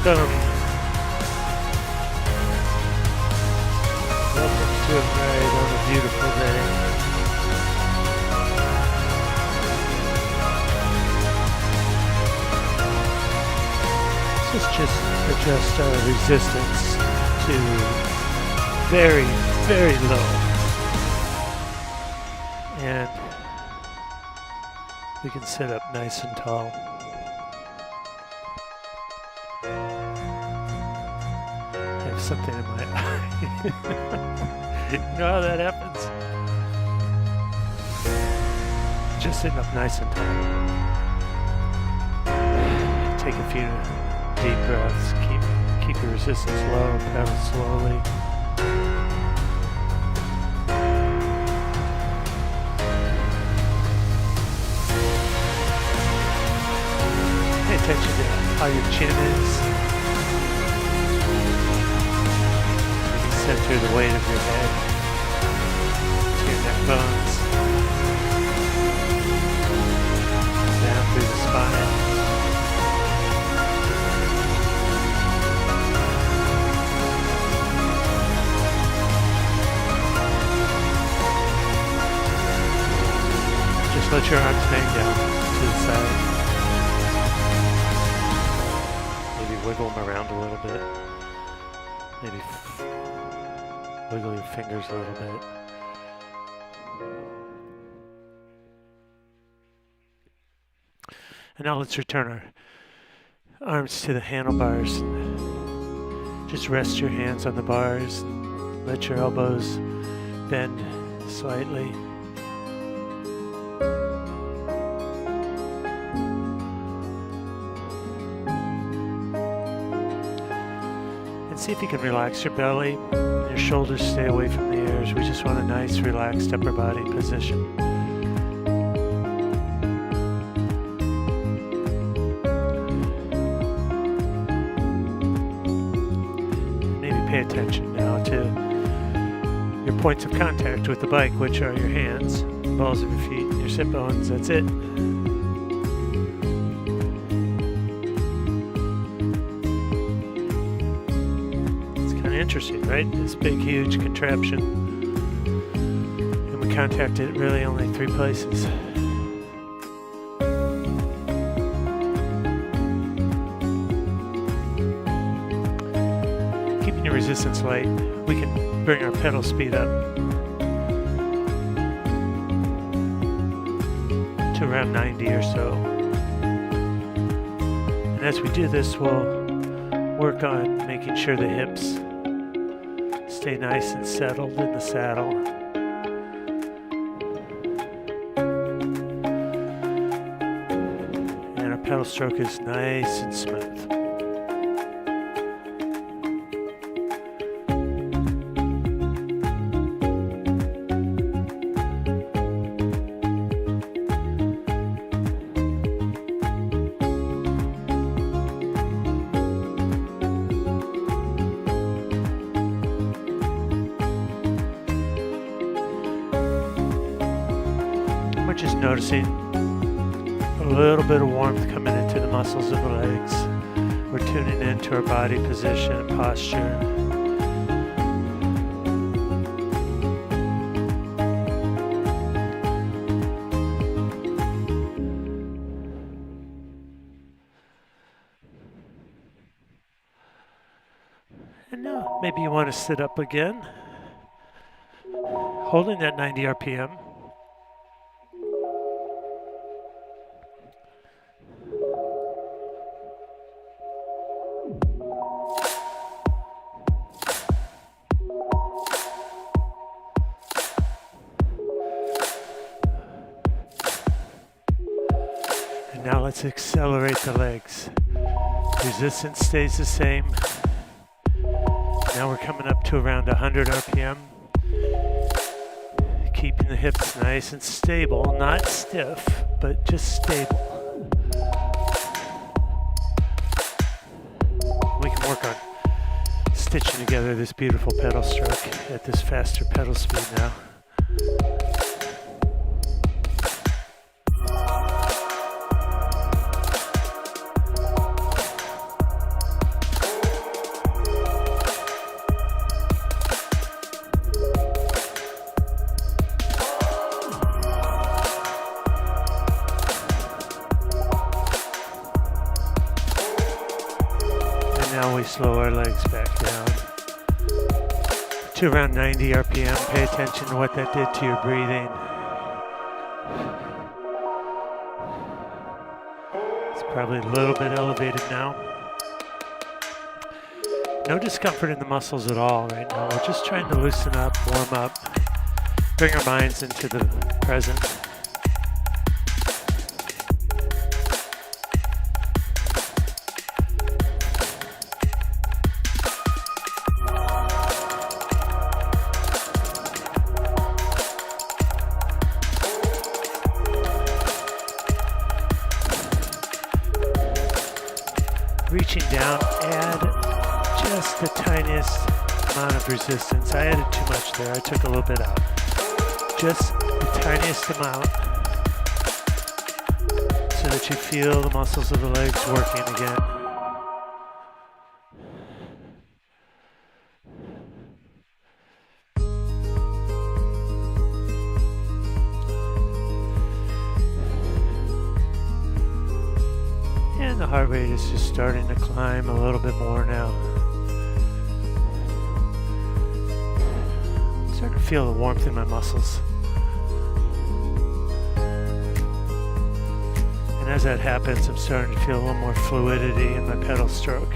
Welcome. Welcome to a ride on a beautiful day. This is just adjust our resistance to very, very low. And we can sit up nice and tall. I have something in my eye. You know how that happens? Just sitting up nice and tall. Take a few deep breaths. Keep your resistance low. Pedal slowly. Pay attention to how your chin is. Maybe center the weight of your head to your neck bones. Down through the spine. Just let your arms hang down to the side. Wiggle them around a little bit. Maybe wiggle your fingers a little bit. And now let's return our arms to the handlebars. Just rest your hands on the bars. And let your elbows bend slightly. See if you can relax your belly. Your shoulders stay away from the ears. We just want a nice, relaxed upper body position. Maybe pay attention now to your points of contact with the bike, which are your hands, the balls of your feet, and your sit bones. That's it. Interesting, right? This big, huge contraption. And we contacted really only 3 places. Keeping your resistance light, we can bring our pedal speed up to around 90 or so. And as we do this, we'll work on making sure the hips stay nice and settled in the saddle. And our pedal stroke is nice and smooth. We're just noticing a little bit of warmth coming into the muscles of the legs. We're tuning into our body position and posture. And now maybe you want to sit up again, holding that 90 RPM. Now let's accelerate the legs. Resistance stays the same. Now we're coming up to around 100 RPM. Keeping the hips nice and stable, not stiff, but just stable. We can work on stitching together this beautiful pedal stroke at this faster pedal speed now. slowly slow our legs back down to around 90 RPM. Pay attention to what that did to your breathing. It's probably a little bit elevated now. No discomfort in the muscles at all right now. We're just trying to loosen up, warm up, bring our minds into the present. Reaching down, add just the tiniest amount of resistance. I added too much there, I took a little bit out. Just the tiniest amount so that you feel the muscles of the legs working again. And the heart rate is just starting to climb a little bit more now. I'm starting to feel the warmth in my muscles. And as that happens, I'm starting to feel a little more fluidity in my pedal stroke.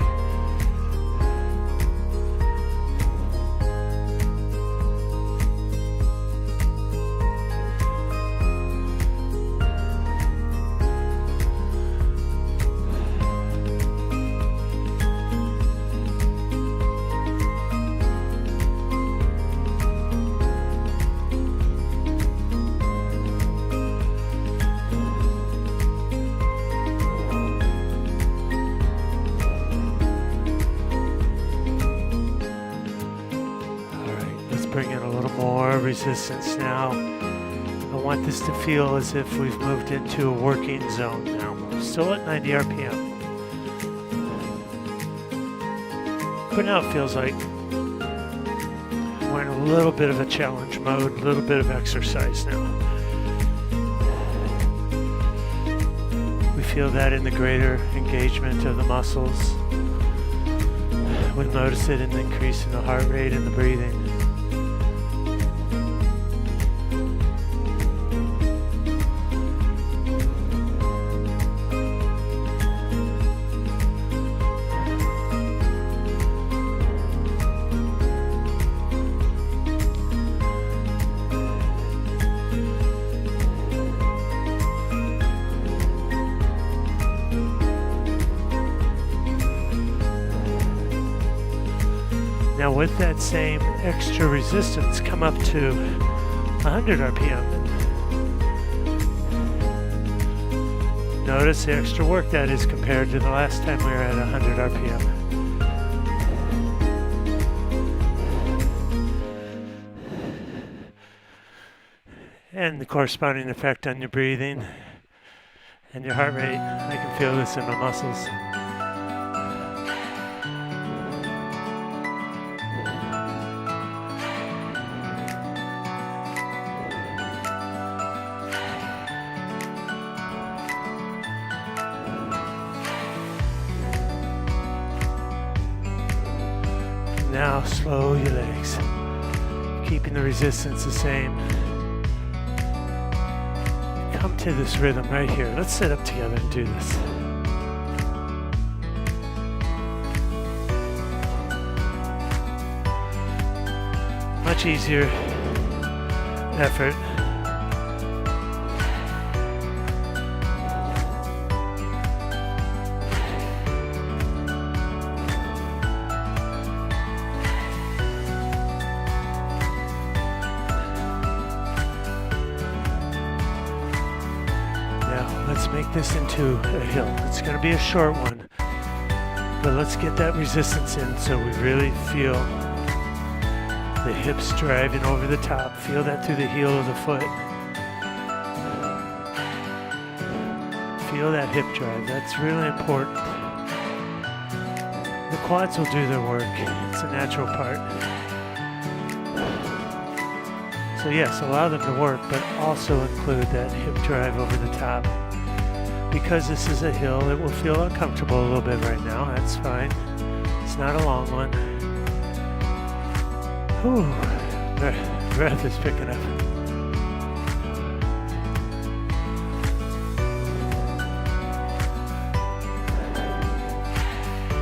Bring in a little more resistance now. I want this to feel as if we've moved into a working zone now. We're still at 90 RPM. But now it feels like we're in a little bit of a challenge mode, a little bit of exercise now. We feel that in the greater engagement of the muscles. We notice it in the increase in the heart rate and the breathing. Now with that same extra resistance, come up to 100 RPM. Notice the extra work that is compared to the last time we were at 100 RPM. And the corresponding effect on your breathing and your heart rate. I can feel this in my muscles. Now slow your legs, keeping the resistance the same. Come to this rhythm right here. Let's sit up together and do this. Much easier effort. Let's make this into a hill. It's going to be a short one, but let's get that resistance in so we really feel the hips driving over the top. Feel that through the heel of the foot. Feel that hip drive. That's really important. The quads will do their work. It's a natural part. So yes, allow them to work, but also include that hip drive over the top. Because this is a hill, it will feel uncomfortable a little bit right now. That's fine. It's It's not a long one. Whew, breath is picking up.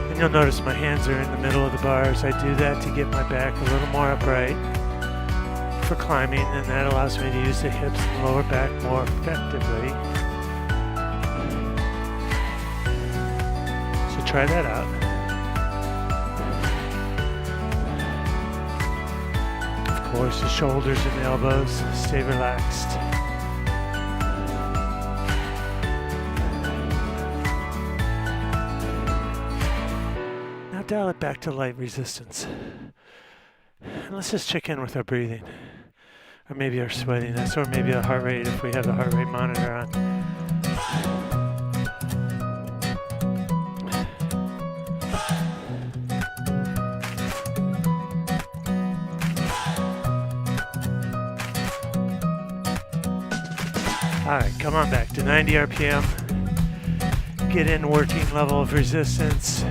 And you'll notice my hands are in the middle of the bars. I do that to get my back a little more upright for climbing, and that allows me to use the hips and lower back more effectively. So try that out. Of course, the shoulders and the elbows stay relaxed. Now dial it back to light resistance. And let's just check in with our breathing. Or maybe our sweatiness, or maybe our heart rate if we have the heart rate monitor on. Alright, come on back to 90 RPM. Get in working level of resistance.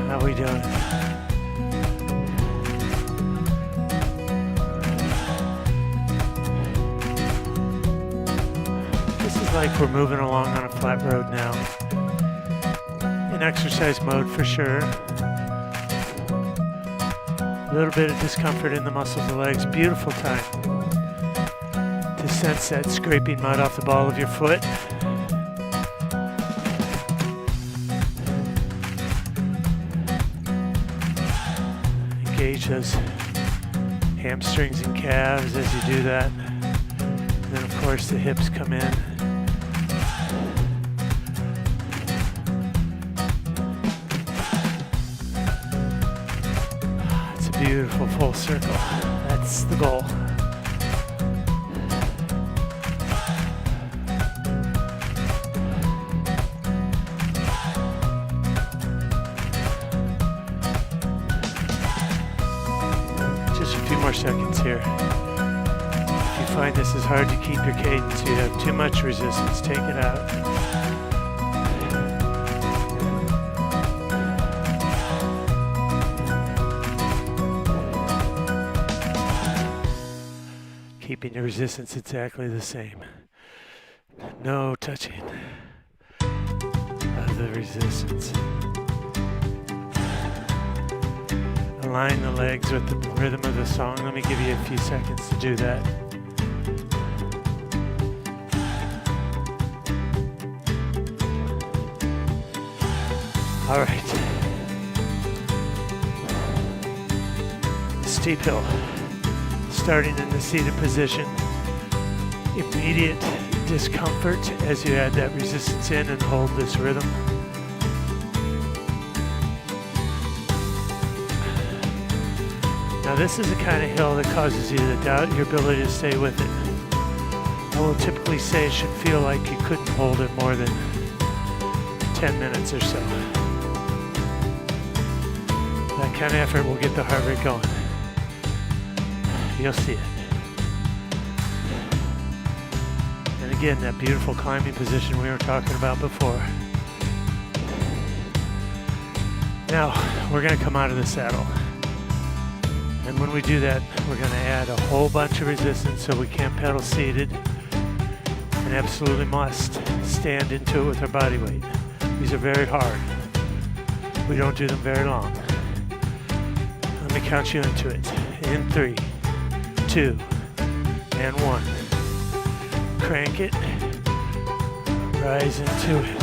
How we doing? This is like we're moving along on a flat road now. In exercise mode for sure. A little bit of discomfort in the muscles of the legs. Beautiful time to sense that scraping mud off the ball of your foot. Engage those hamstrings and calves as you do that. And then of course the hips come in. It's a beautiful full circle. That's the goal. Just a few more seconds here. If you find this is hard to keep your cadence, you have too much resistance, take it out. Keeping your resistance exactly the same. No touching of the resistance. Align the legs with the rhythm of the song. Let me give you a few seconds to do that. All right. Steep hill. Starting in the seated position. Immediate discomfort as you add that resistance in and hold this rhythm. Now this is the kind of hill that causes you to doubt your ability to stay with it. I will typically say it should feel like you couldn't hold it more than 10 minutes or so. That kind of effort will get the heart rate going. You'll see it. And again, that beautiful climbing position we were talking about before. Now, we're going to come out of the saddle. And when we do that, we're going to add a whole bunch of resistance so we can't pedal seated and absolutely must stand into it with our body weight. These are very hard. We don't do them very long. Let me count you into it. In 3, 2, and 1. Crank it. Rise into it.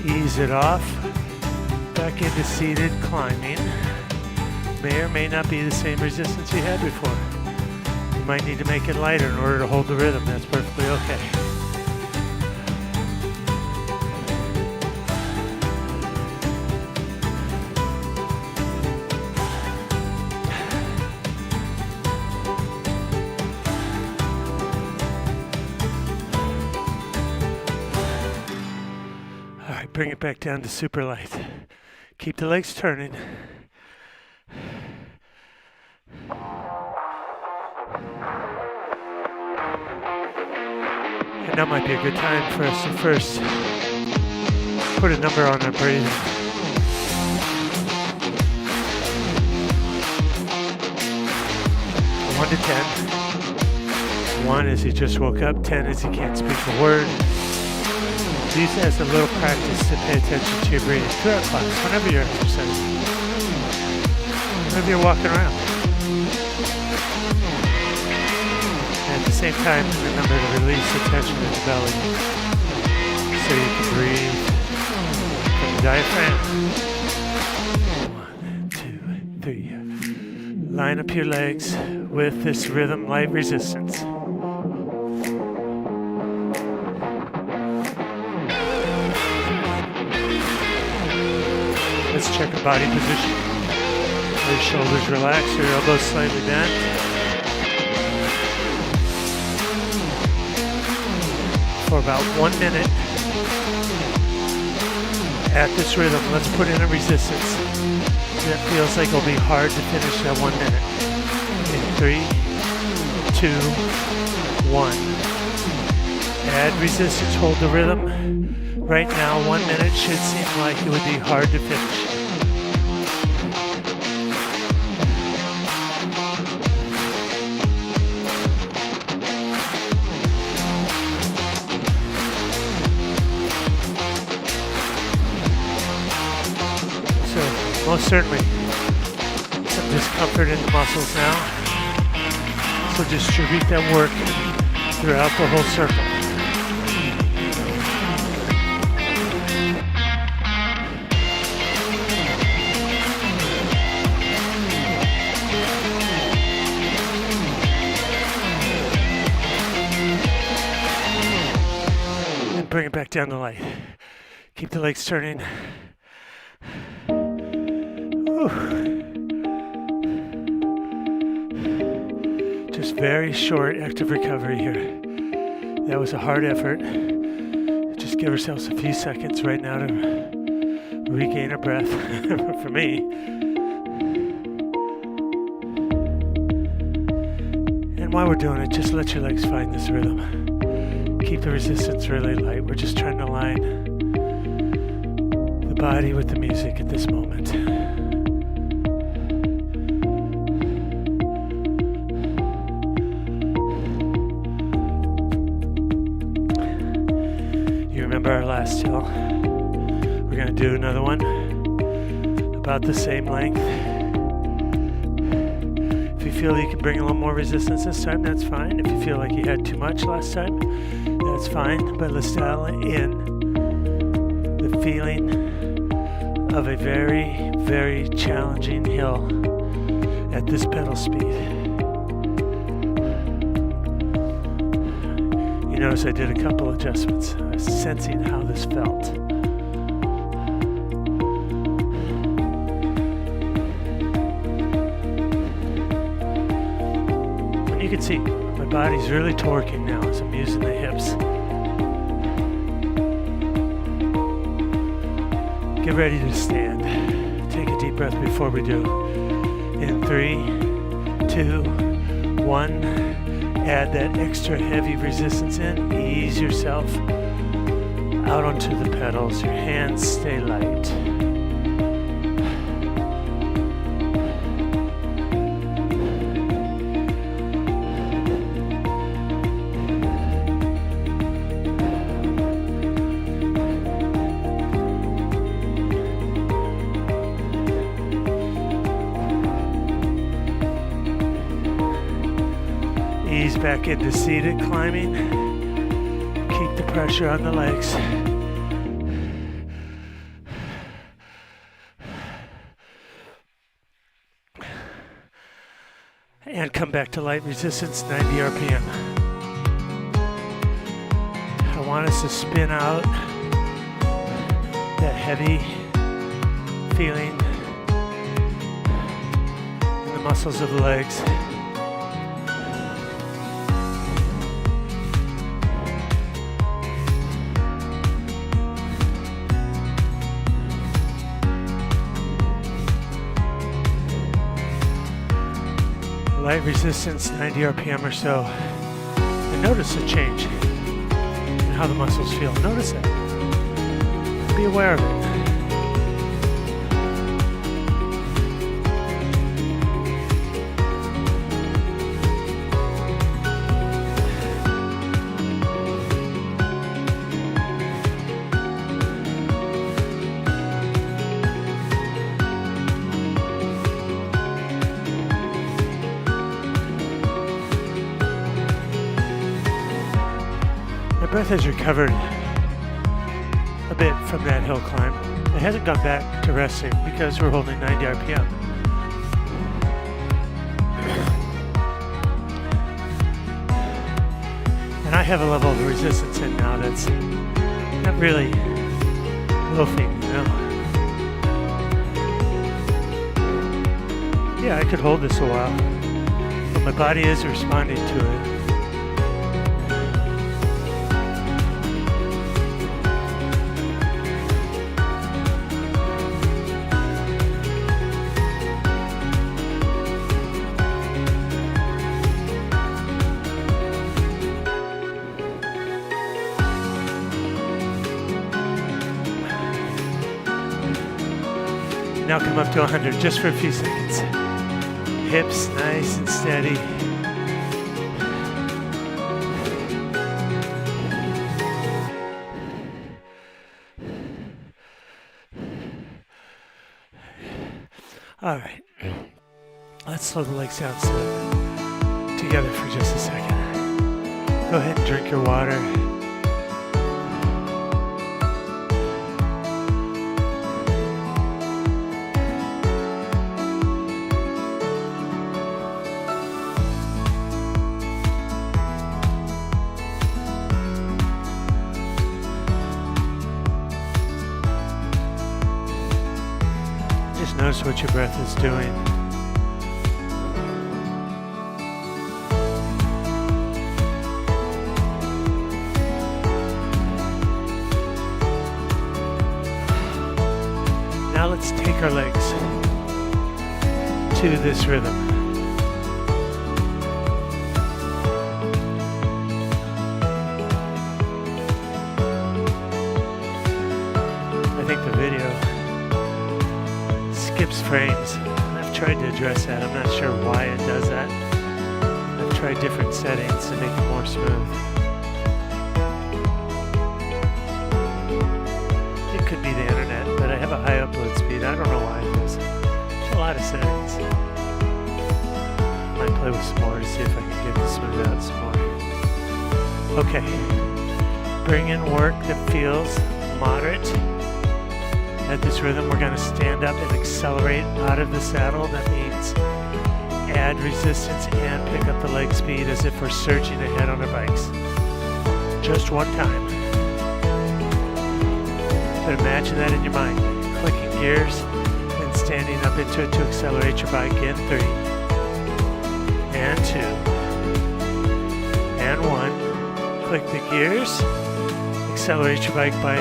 Ease it off. Back into seated climbing. May or may not be the same resistance you had before. You might need to make it lighter in order to hold the rhythm. That's perfectly okay. bring it back down to super light. Keep the legs turning. And that might be a good time for us to first put a number on our breathing. 1 to 10. 1 is he just woke up, 10 is he can't speak a word. Use it as a little practice to pay attention to your breathing throughout class, whenever you're exercising, whenever you're walking around. And at the same time, remember to release the tension in the belly so you can breathe from the diaphragm. 1, 2, 3. Line up your legs with this rhythm, light resistance. Let's check our body position. Your shoulders relaxed, your elbows slightly bent. For about 1 minute at this rhythm, let's put in a resistance that feels like it'll be hard to finish that 1 minute. In 3, 2, 1. Add resistance, hold the rhythm. Right now, 1 minute should seem like it would be hard to finish. So, most certainly, some discomfort in the muscles now. So distribute that work throughout the whole circle. Bring it back down to light. Keep the legs turning. Whew. Just very short active recovery here. That was a hard effort. Just give ourselves a few seconds right now to regain our breath for me. And while we're doing it, just let your legs find this rhythm. Keep the resistance really light. We're just trying to align the body with the music at this moment. You remember our last hill? We're going to do another one about the same length. If you feel you can bring a little more resistance this time, that's fine. If you feel like you had too much last time, that's fine, but let's dial in the feeling of a very, very challenging hill at this pedal speed. You notice I did a couple adjustments. I was sensing how this felt. And you can see my body's really torquing now as I'm using the hips. Get ready to stand. Take a deep breath before we do. In 3, 2, 1. Add that extra heavy resistance in. Ease yourself out onto the pedals. Your hands stay light. Ease back into seated climbing. Keep the pressure on the legs. And come back to light resistance, 90 RPM. I want us to spin out that heavy feeling in the muscles of the legs. light resistance, 90 RPM or so, and notice a change in how the muscles feel. Notice that. Be aware of it. My breath has recovered a bit from that hill climb. It hasn't gone back to resting because we're holding 90 RPM. And I have a level of resistance in now that's not really loafing, you know. Yeah, I could hold this a while, but my body is responding to it. Now come up to 100 just for a few seconds. Hips nice and steady. All right, let's slow the legs down together for just a second. Go ahead and drink your water. Notice what your breath is doing. Now let's take our legs to this rhythm. I think the video skips frames. I've tried to address that. I'm not sure why it does that. I've tried different settings to make it more smooth. It could be the internet, but I have a high upload speed. I don't know why it is. There's a lot of settings. Might play with some more to see if I can get it smoothed out some more. Okay. Bring in work that feels moderate. At this rhythm, we're going to stand up and accelerate out of the saddle. That means add resistance and pick up the leg speed as if we're surging ahead on our bikes. Just one time. But imagine that in your mind. Clicking gears and standing up into it to accelerate your bike in 3 and 2 and 1. Click the gears, accelerate your bike by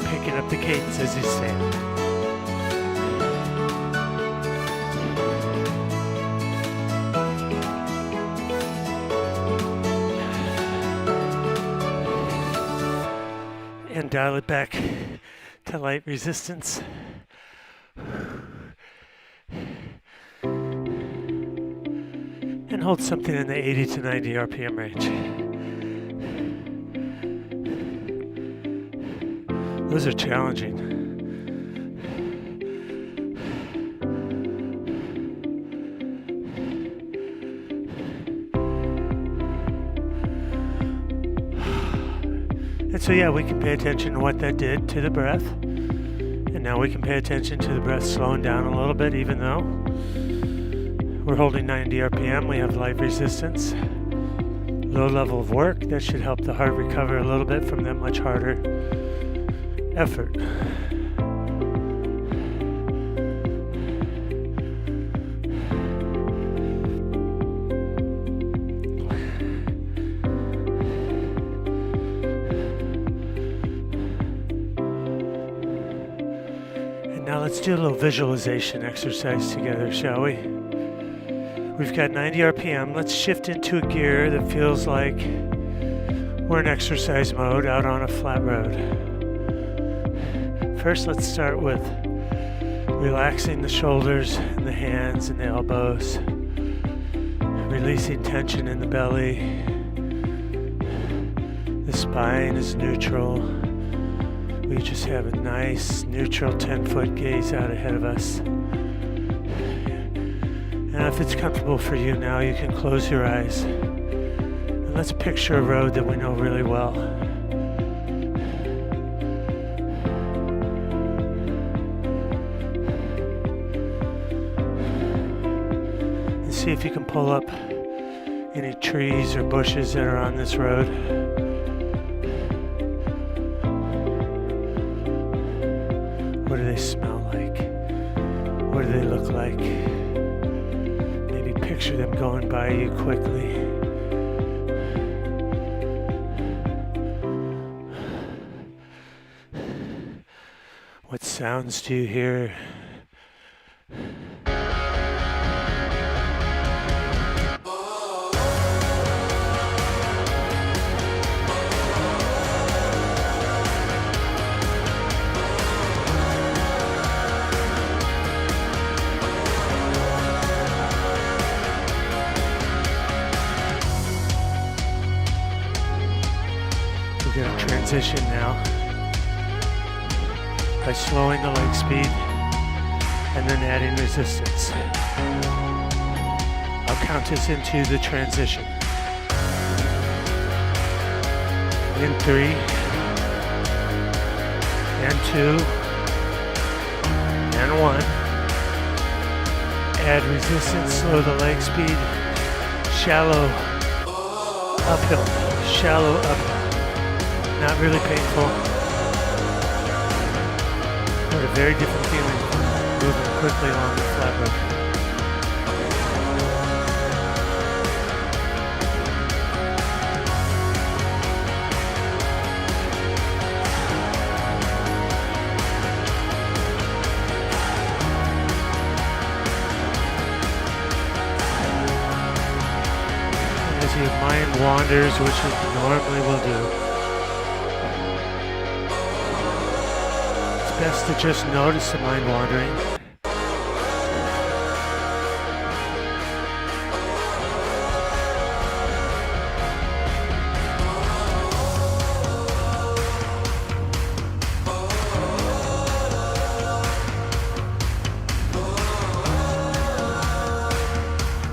picking up the cadence as you stand. And dial it back to light resistance. And hold something in the 80 to 90 RPM range. Those are challenging. And so yeah, we can pay attention to what that did to the breath. And now we can pay attention to the breath slowing down a little bit, even though we're holding 90 RPM, we have light resistance. Low level of work, that should help the heart recover a little bit from that much harder effort. And now let's do a little visualization exercise together, shall we? We've got 90 RPM. Let's shift into a gear that feels like we're in exercise mode out on a flat road. First, let's start with relaxing the shoulders and the hands and the elbows, releasing tension in the belly. The spine is neutral. We just have a nice neutral 10-foot gaze out ahead of us. And if it's comfortable for you now, you can close your eyes. And let's picture a road that we know really well. And see if you can pull up any trees or bushes that are on this road. What do they smell like? What do they look like? Maybe picture them going by you quickly. What sounds do you hear? We're going to transition now by slowing the leg speed and then adding resistance. I'll count us into the transition. In 3, and 2, and 1. Add resistance, slow the leg speed, shallow uphill, shallow uphill. Not really painful, but a very different feeling from moving quickly along the flat road. And as your mind wanders, which it normally will do, best to just notice the mind wandering.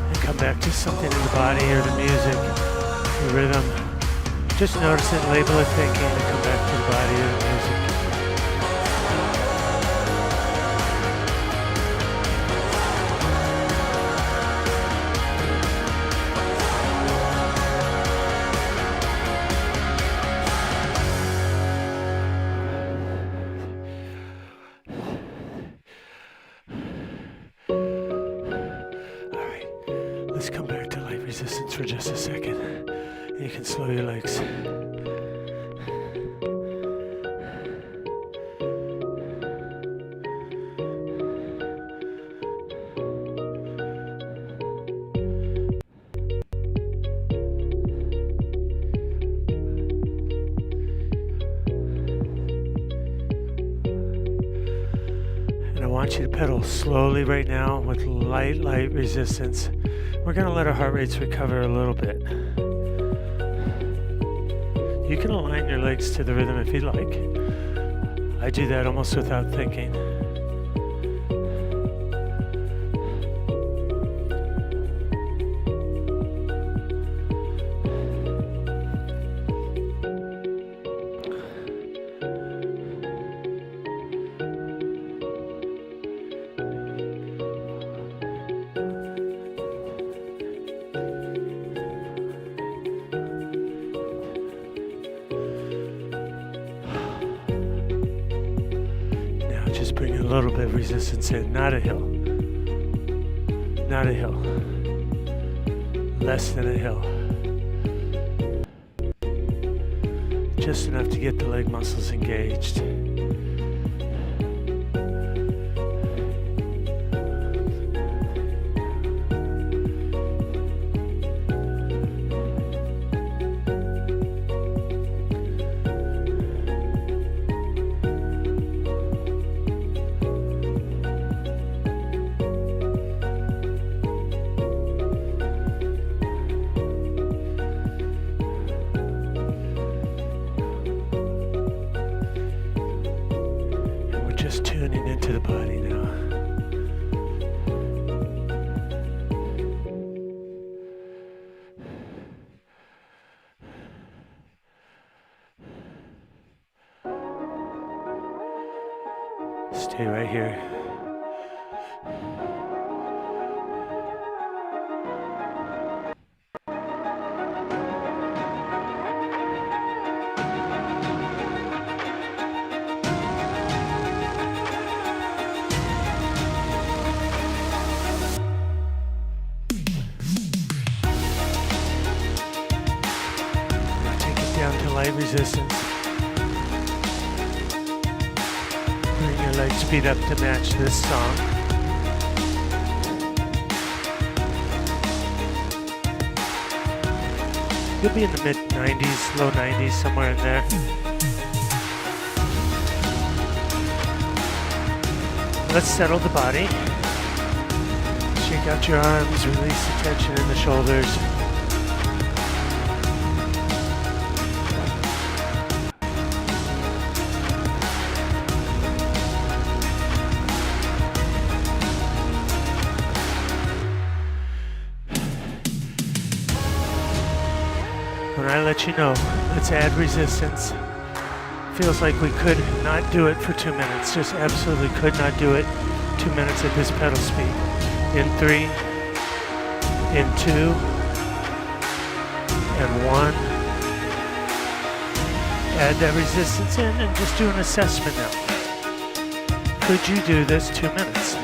And come back to something in the body or the music, the rhythm. Just notice it, label it thinking, and come back to the body or the music. Let's come back to light resistance for just a second. You can slow your legs. And I want you to pedal slowly right now with light resistance. We're going to let our heart rates recover a little bit. You can align your legs to the rhythm if you like. I do that almost without thinking. Just bring a little bit of resistance in, not a hill. Not a hill. Less than a hill. Just enough to get the leg muscles engaged. into the body now. Stay right here. Take it down to light resistance. Bring your leg speed up to match this song. You'll be in the mid 90s, low 90s, somewhere in there. Let's settle the body. Shake out your arms, release the tension in the shoulders. When I let you know, let's add resistance. Feels like we could not do it for 2 minutes. Just absolutely could not do it 2 minutes at this pedal speed. In 3, in 2, and 1. Add that resistance in and just do an assessment now. Could you do this 2 minutes?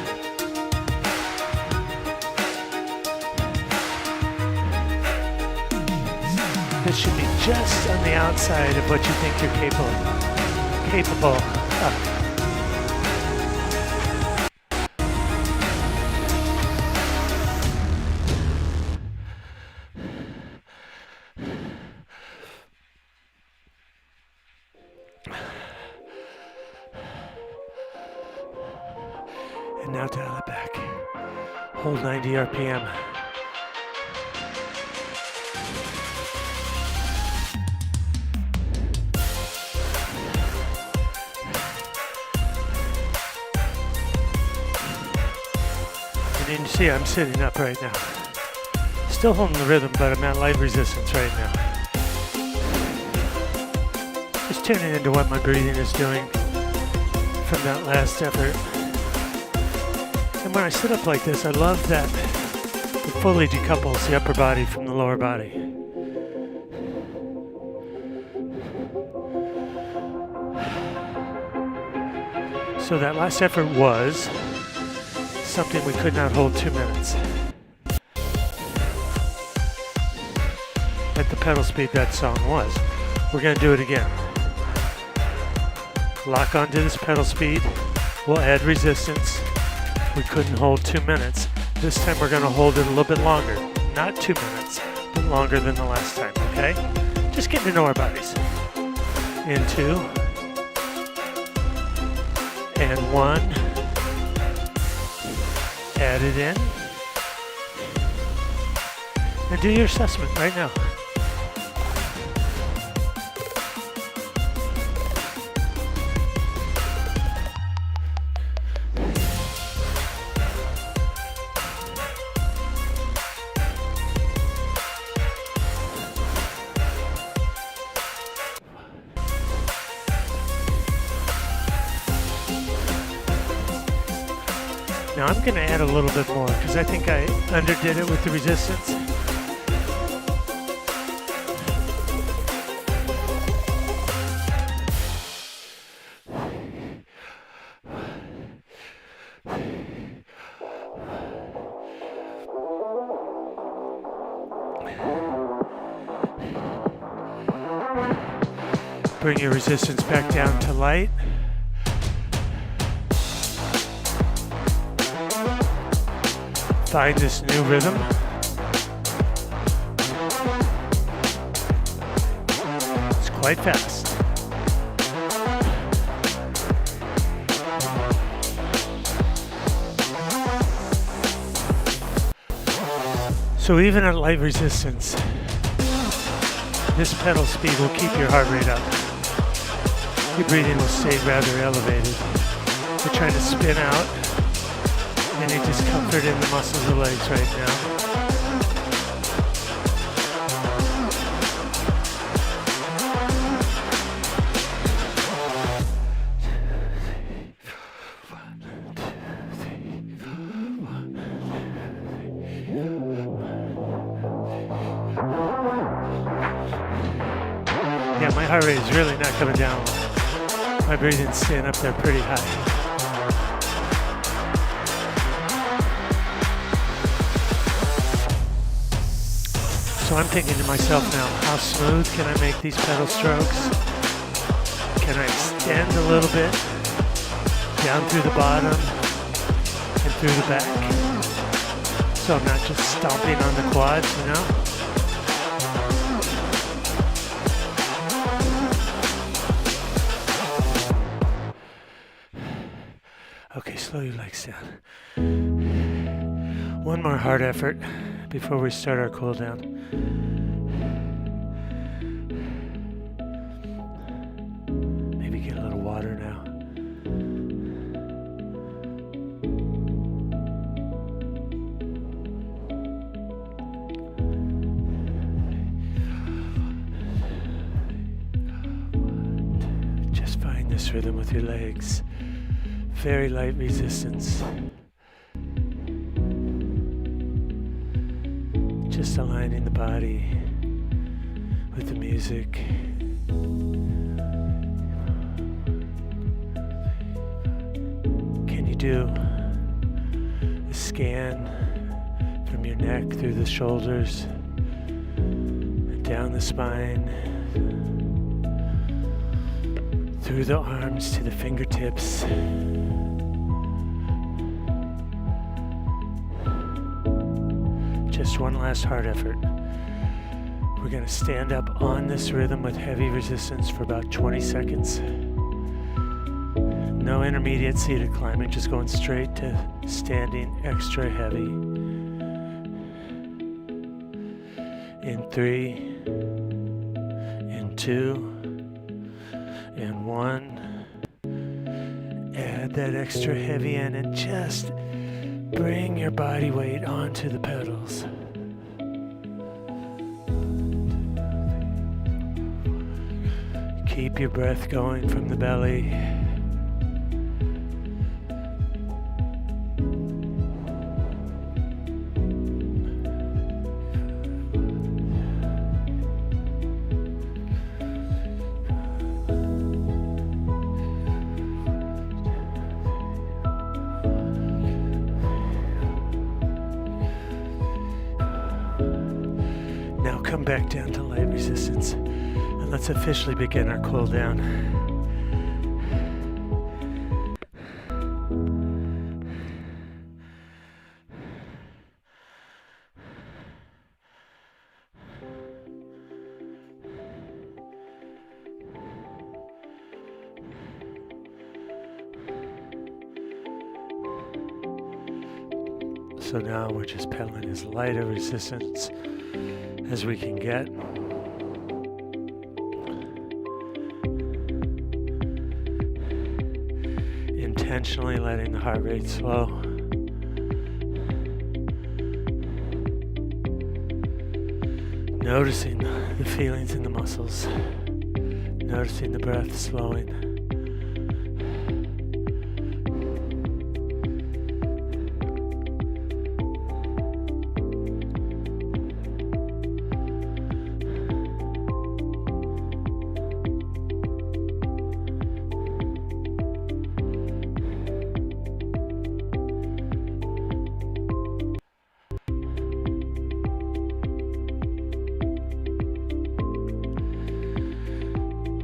This should be just on the outside of what you think you're capable of. And now dial it back. Hold 90 RPM. And you see I'm sitting up right now. Still holding the rhythm, but I'm at light resistance right now. Just tuning into what my breathing is doing from that last effort. And when I sit up like this, I love that it fully decouples the upper body from the lower body. So that last effort was something we could not hold 2 minutes. At the pedal speed that song was. We're going to do it again. Lock onto this pedal speed. We'll add resistance. We couldn't hold 2 minutes. This time we're going to hold it a little bit longer. Not 2 minutes, but longer than the last time, okay? Just getting to know our bodies. In 2. And 1. Add it in. And do your assessment right now. Now I'm going to add a little bit more because I think I underdid it with the resistance. Bring your resistance back down to light. Find this new rhythm. It's quite fast. So even at light resistance, this pedal speed will keep your heart rate up. Your breathing will stay rather elevated. We're trying to spin out. Any discomfort in the muscles of the legs right now. Yeah, my heart rate is really not coming down. My breathing's staying up there pretty high. So I'm thinking to myself now, how smooth can I make these pedal strokes? Can I extend a little bit down through the bottom and through the back? So I'm not just stomping on the quads, you know? Okay, slow your legs down. One more hard effort before we start our cool down. Maybe get a little water now. Just find this rhythm with your legs. Very light resistance. Just aligning the body with the music. Can you do a scan from your neck through the shoulders, down the spine, through the arms to the fingertips? Just one last hard effort. We're going to stand up on this rhythm with heavy resistance for about 20 seconds. No intermediate seated climbing, just going straight to standing extra heavy. In 3, in 2, in 1. Add that extra heavy in and just bring your body weight onto the pedals. Keep your breath going from the belly. Now come back down to light resistance and let's officially begin our cool down. So now we're just pedaling as light a resistance as we can get. Intentionally letting the heart rate slow. Noticing the feelings in the muscles. Noticing the breath slowing.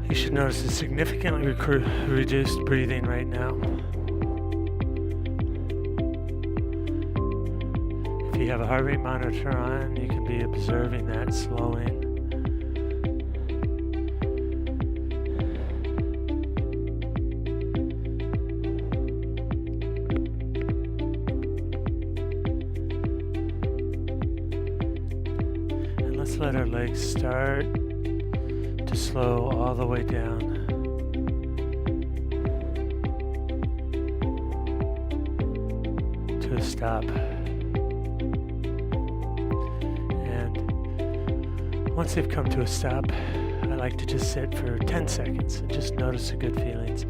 You should notice a significantly reduced breathing right now. If you have a heart rate monitor on, you can be observing that slowing. And let's let our legs start to slow all the way down. stop. And once they've come to a stop, I like to just sit for 10 seconds and just notice the good feelings.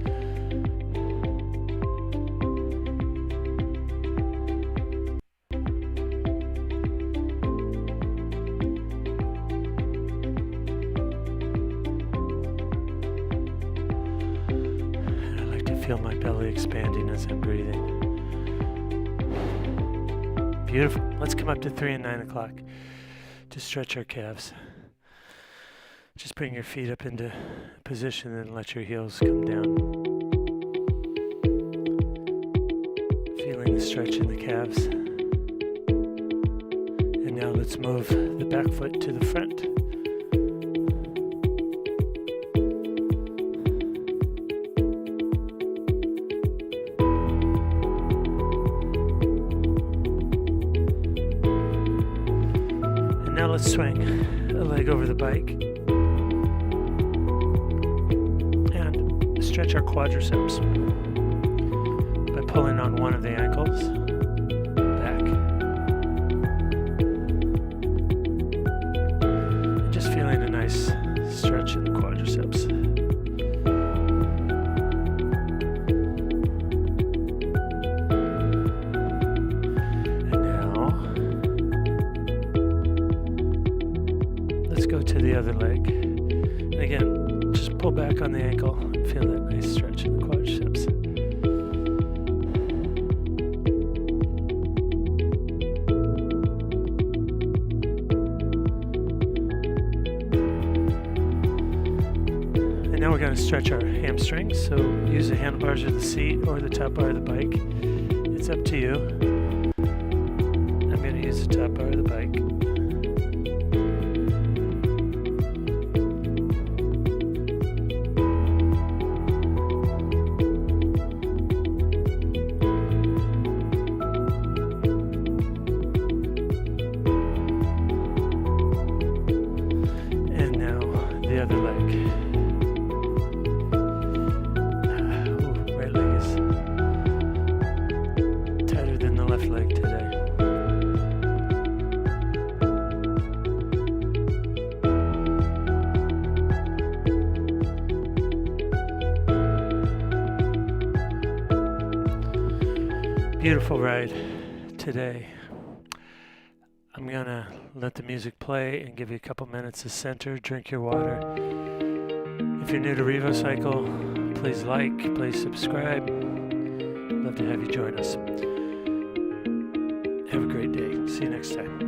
And I like to feel my belly expanding as I'm breathing. Beautiful. Let's come up to 3 and 9 o'clock to stretch our calves. Just bring your feet up into position and let your heels come down. Feeling the stretch in the calves. And now let's move the back foot to the front. And now let's swing a leg over the bike. Stretch our quadriceps by pulling on one of the ankles back. And just feeling a nice stretch in the quadriceps. And now let's go to the other leg. And again, just pull back on the ankle. Feel that nice stretch in the quadriceps. And now we're going to stretch our hamstrings. So use the handlebars of the seat or the top bar of the bike. It's up to you. I'm going to use the top bar of the bike. The other leg. Right leg is tighter than the left leg today. Beautiful ride today. I'm gonna let the music play and give you a couple minutes to center, drink your water. If you're new to RevoCycle, please like, please subscribe. Love to have you join us. Have a great day. See you next time.